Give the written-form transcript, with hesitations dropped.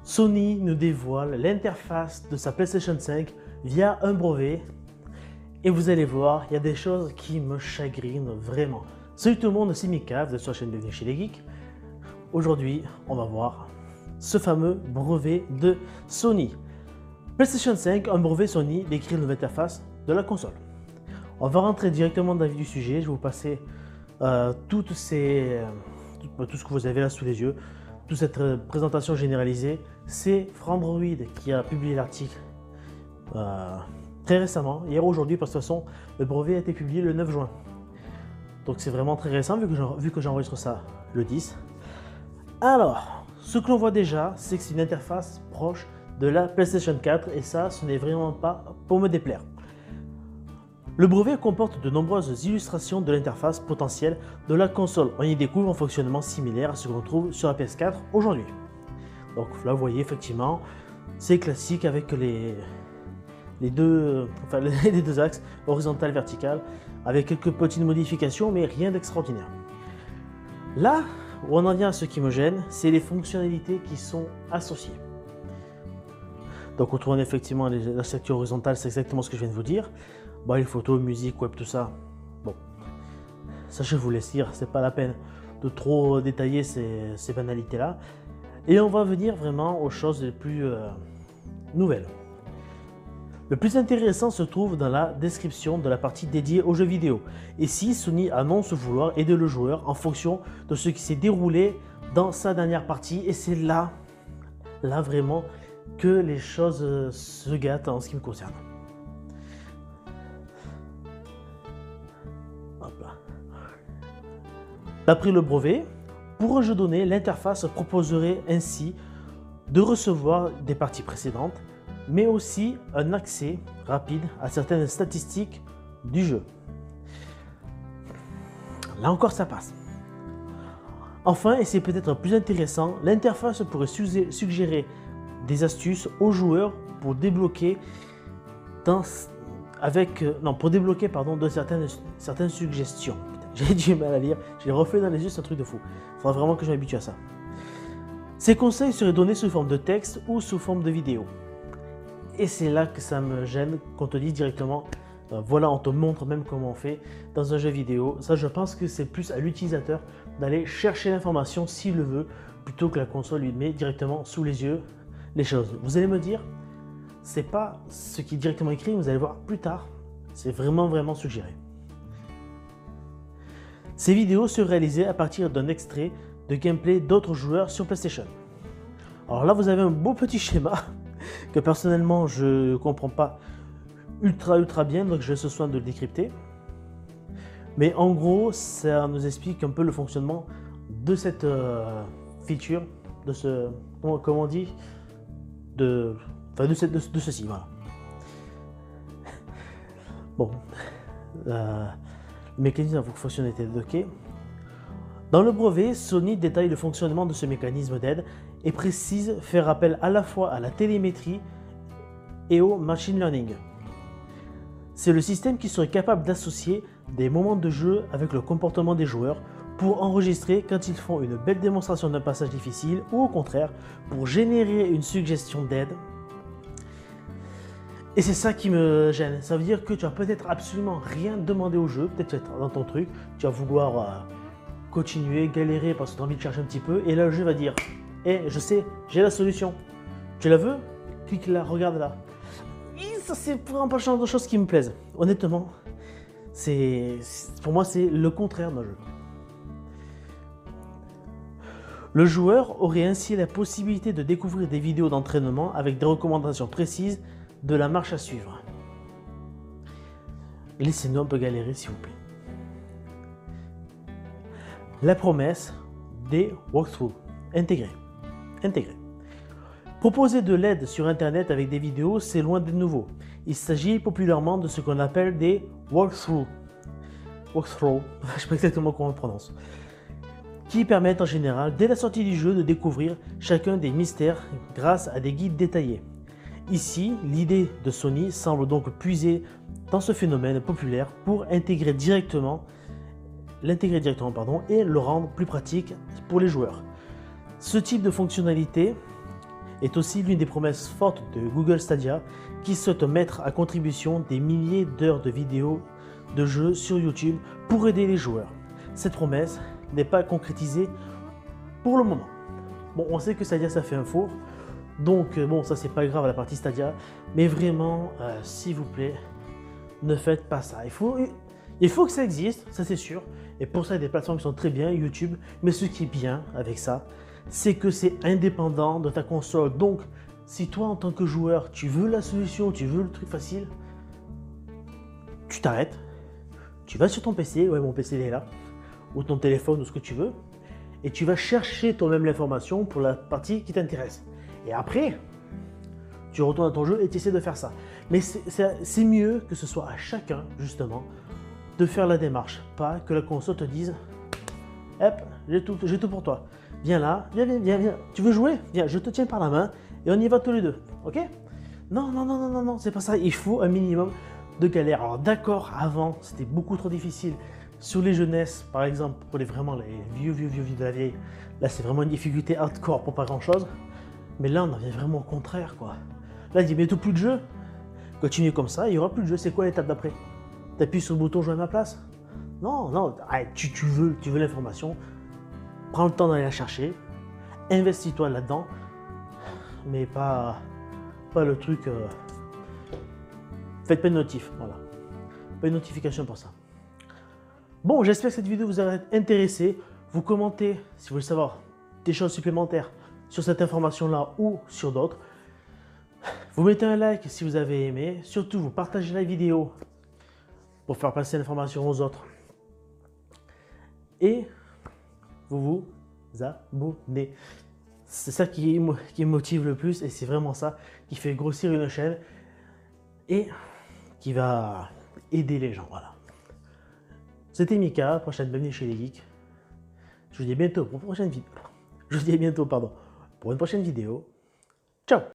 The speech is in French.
Sony nous dévoile l'interface de sa PlayStation 5 via un brevet et vous allez voir, il y a des choses qui me chagrinent vraiment. Salut tout le monde, c'est Mika, vous êtes sur la chaîne Bienvenue chez les Geeks. Aujourd'hui, on va voir ce fameux brevet de Sony. PlayStation 5, un brevet Sony décrit une nouvelle interface de la console. On va rentrer directement dans le vif du sujet, je vais vous passer tout ce que vous avez là sous les yeux, toute cette présentation généralisée. C'est Frandroid qui a publié l'article très récemment, hier aujourd'hui, parce que de toute façon, le brevet a été publié le 9 juin. Donc c'est vraiment très récent vu que j'enregistre ça le 10. Alors, ce que l'on voit déjà, c'est que c'est une interface proche de la PlayStation 4 et ça, ce n'est vraiment pas pour me déplaire. Le brevet comporte de nombreuses illustrations de l'interface potentielle de la console. On y découvre un fonctionnement similaire à ce qu'on trouve sur la PS4 aujourd'hui. Donc là, vous voyez effectivement, c'est classique avec les deux axes, horizontal et vertical, avec quelques petites modifications, mais rien d'extraordinaire. Là où on en vient à ce qui me gêne, c'est les fonctionnalités qui sont associées. Donc on trouve effectivement la structure horizontale, c'est exactement ce que je viens de vous dire. Bon, les photos, musique, web, tout ça. Bon, ça je vous laisse dire, c'est pas la peine de trop détailler ces banalités-là. Et on va venir vraiment aux choses les plus nouvelles. Le plus intéressant se trouve dans la description de la partie dédiée aux jeux vidéo. Ici, Sony annonce vouloir aider le joueur en fonction de ce qui s'est déroulé dans sa dernière partie. Et c'est là vraiment que les choses se gâtent en ce qui me concerne. D'après le brevet, pour un jeu donné, l'interface proposerait ainsi de recevoir des parties précédentes, mais aussi un accès rapide à certaines statistiques du jeu. Là encore, ça passe. Enfin, et c'est peut-être plus intéressant, l'interface pourrait suggérer des astuces aux joueurs pour débloquer de certaines suggestions. J'ai du mal à lire, j'ai refait dans les yeux, c'est un truc de fou. Il faudra vraiment que je m'habitue à ça. Ces conseils seraient donnés sous forme de texte ou sous forme de vidéo. Et c'est là que ça me gêne, qu'on te dise directement, voilà, on te montre même comment on fait dans un jeu vidéo. Ça, je pense que c'est plus à l'utilisateur d'aller chercher l'information s'il le veut, plutôt que la console lui met directement sous les yeux les choses. Vous allez me dire, c'est pas ce qui est directement écrit, vous allez voir plus tard, c'est vraiment suggéré. Ces vidéos sont réalisées à partir d'un extrait de gameplay d'autres joueurs sur PlayStation. Alors là, vous avez un beau petit schéma que personnellement je ne comprends pas ultra bien, donc je laisse ce soin de le décrypter. Mais en gros, ça nous explique un peu le fonctionnement de cette feature, de ce, comment on dit, de ceci, voilà. Bon. Le mécanisme de fonctionnalité débloqué. Dans le brevet, Sony détaille le fonctionnement de ce mécanisme d'aide et précise faire appel à la fois à la télémétrie et au machine learning. C'est le système qui serait capable d'associer des moments de jeu avec le comportement des joueurs pour enregistrer quand ils font une belle démonstration d'un passage difficile ou au contraire pour générer une suggestion d'aide. Et c'est ça qui me gêne, ça veut dire que tu vas peut-être absolument rien demander au jeu, peut-être dans ton truc, tu vas vouloir continuer, galérer parce que tu as envie de chercher un petit peu, et là le jeu va dire « Eh, je sais, j'ai la solution, tu la veux? Clique là, regarde là. » Et ça c'est vraiment pas le genre de choses qui me plaisent. Honnêtement, pour moi c'est le contraire d'un jeu. Le joueur aurait ainsi la possibilité de découvrir des vidéos d'entraînement avec des recommandations précises de la marche à suivre. Laissez-nous un peu galérer s'il vous plaît. La promesse des walkthroughs intégrés. Proposer de l'aide sur internet avec des vidéos, c'est loin d'être nouveau. Il s'agit populairement de ce qu'on appelle des walkthroughs. Je ne sais pas exactement comment on le prononce. Qui permettent en général, dès la sortie du jeu, de découvrir chacun des mystères grâce à des guides détaillés. Ici, l'idée de Sony semble donc puiser dans ce phénomène populaire pour l'intégrer directement et le rendre plus pratique pour les joueurs. Ce type de fonctionnalité est aussi l'une des promesses fortes de Google Stadia qui souhaite mettre à contribution des milliers d'heures de vidéos de jeux sur YouTube pour aider les joueurs. Cette promesse n'est pas concrétisée pour le moment. Bon, on sait que Stadia ça fait un four, donc bon, ça c'est pas grave à la partie Stadia, mais vraiment, s'il vous plaît, ne faites pas ça. Il faut que ça existe, ça c'est sûr, et pour ça il y a des plateformes qui sont très bien, YouTube, mais ce qui est bien avec ça, c'est que c'est indépendant de ta console. Donc, si toi en tant que joueur, tu veux la solution, tu veux le truc facile, tu t'arrêtes, tu vas sur ton PC, ouais mon PC il est là, ou ton téléphone ou ce que tu veux, et tu vas chercher toi-même l'information pour la partie qui t'intéresse. Et après, tu retournes à ton jeu et tu essaies de faire ça. Mais c'est mieux que ce soit à chacun, justement, de faire la démarche. Pas que la console te dise « Hop, j'ai tout pour toi. Viens là, viens. Tu veux jouer? Viens, je te tiens par la main et on y va tous les deux. Ok ?» Non, c'est pas ça. Il faut un minimum de galère. Alors d'accord, avant, c'était beaucoup trop difficile. Sur les jeunesses, par exemple, pour vraiment les vieux de la vieille, là c'est vraiment une difficulté hardcore pour pas grand chose. Mais là, on en vient vraiment au contraire, quoi. Là, il dit bientôt plus de jeu. Continue comme ça, il n'y aura plus de jeu. C'est quoi l'étape d'après? T'appuies sur le bouton jouer à ma place? Non, allez, tu veux l'information. Prends le temps d'aller la chercher. Investis-toi là-dedans. Mais pas le truc. Faites pas de notif, voilà. Pas une notification pour ça. Bon, j'espère que cette vidéo vous a intéressé. Vous commentez si vous voulez savoir des choses supplémentaires sur cette information-là ou sur d'autres. Vous mettez un like si vous avez aimé. Surtout, vous partagez la vidéo pour faire passer l'information aux autres. Et vous vous abonnez. C'est ça qui me motive le plus et c'est vraiment ça qui fait grossir une chaîne et qui va aider les gens. Voilà. C'était Mika, prochaine bienvenue chez les geeks. Je vous dis à bientôt pour une prochaine vidéo. Pour une prochaine vidéo. Ciao!